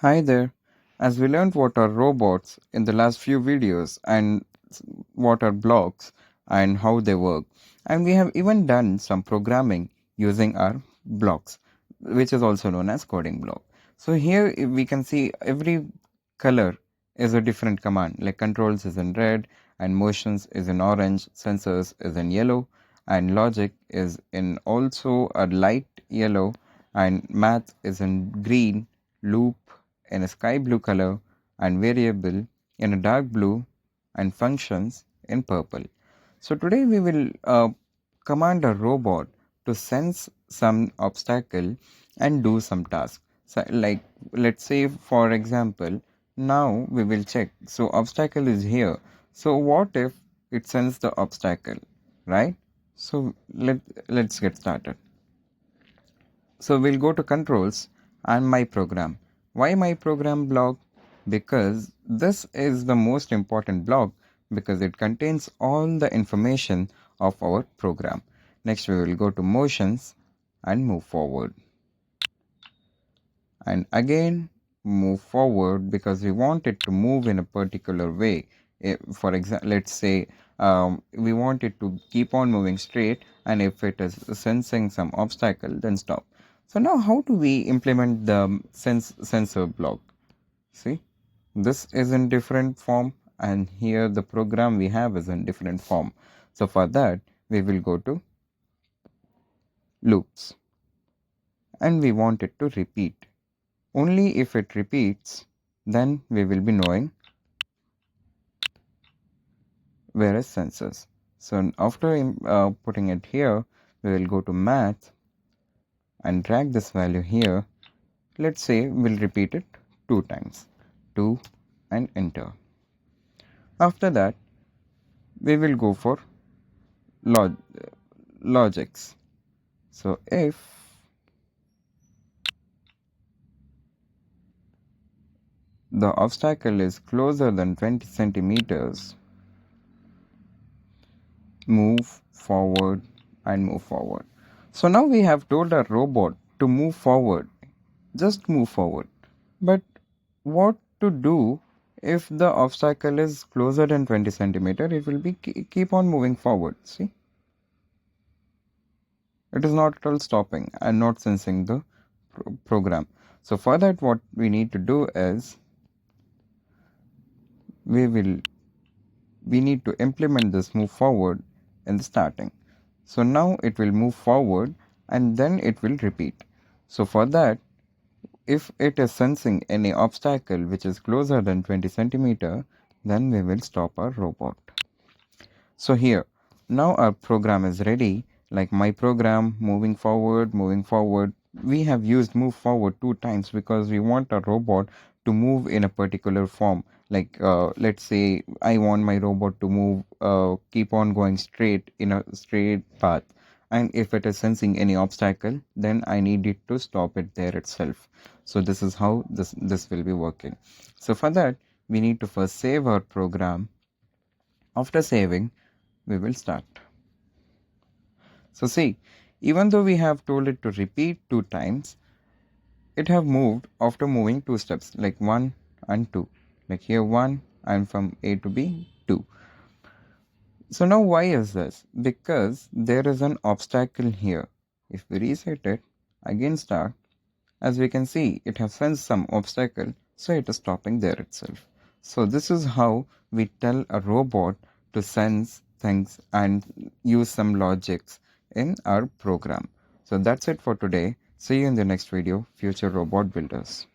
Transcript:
Hi there. As we learned what are robots in the last few videos and what are blocks and how they work, and we have even done some programming using our blocks, which is also known as coding block. So here we can see every color is a different command, like controls is in red and motions is in orange, sensors is in yellow, and logic is in also a light yellow, and math is in green, loop in a sky blue color, and variable in a dark blue, and functions in purple. So today we will command a robot to sense some obstacle and do some task. So like let's say for example, now we will check. So obstacle is here. So what if it senses the obstacle, right? So let's get started. So we'll go to controls and my program. Why my program block? Because this is the most important block because it contains all the information of our program. Next we will go to motions and move forward. And again move forward because we want it to move in a particular way. For example, let's say we want it to keep on moving straight, and if it is sensing some obstacle, then stop. So now how do we implement the sensor block? See, this is in different form, and here the program we have is in different form. So for that we will go to loops, and we want it to repeat. Only if it repeats, then we will be knowing where is sensors. So after putting it here, we will go to math and drag this value here. Let's say we'll repeat it 2 times. 2 and enter. After that, we will go for log logics. So if the obstacle is closer than 20 centimeters, move forward and move forward. So now we have told our robot to move forward, just move forward. But what to do if the obstacle is closer than 20 centimeter? It will be keep on moving forward. See, it is not at all stopping and not sensing the program. So for that, what we need to do is we will we need to implement this move forward in the starting. So now it will move forward and then it will repeat. So for that, if it is sensing any obstacle which is closer than 20 centimeter, then we will stop our robot. So here, now our program is ready. Like my program, moving forward, moving forward. We have used move forward 2 times because we want a robot to move in a particular form. Like let's say I want my robot to move, keep on going straight in a straight path. And if it is sensing any obstacle, then I need it to stop it there itself. So this is how this will be working. So for that, we need to first save our program. After saving, we will start. So see, even though we have told it to repeat 2 times, it have moved after moving 2 steps, like 1 and 2. Like here 1 and from A to B 2. So now why is this? Because there is an obstacle here. If we reset it, again start, as we can see it has sensed some obstacle, so it is stopping there itself. So this is how we tell a robot to sense things and use some logics in our program. So that's it for today. See you in the next video, Future Robot Builders.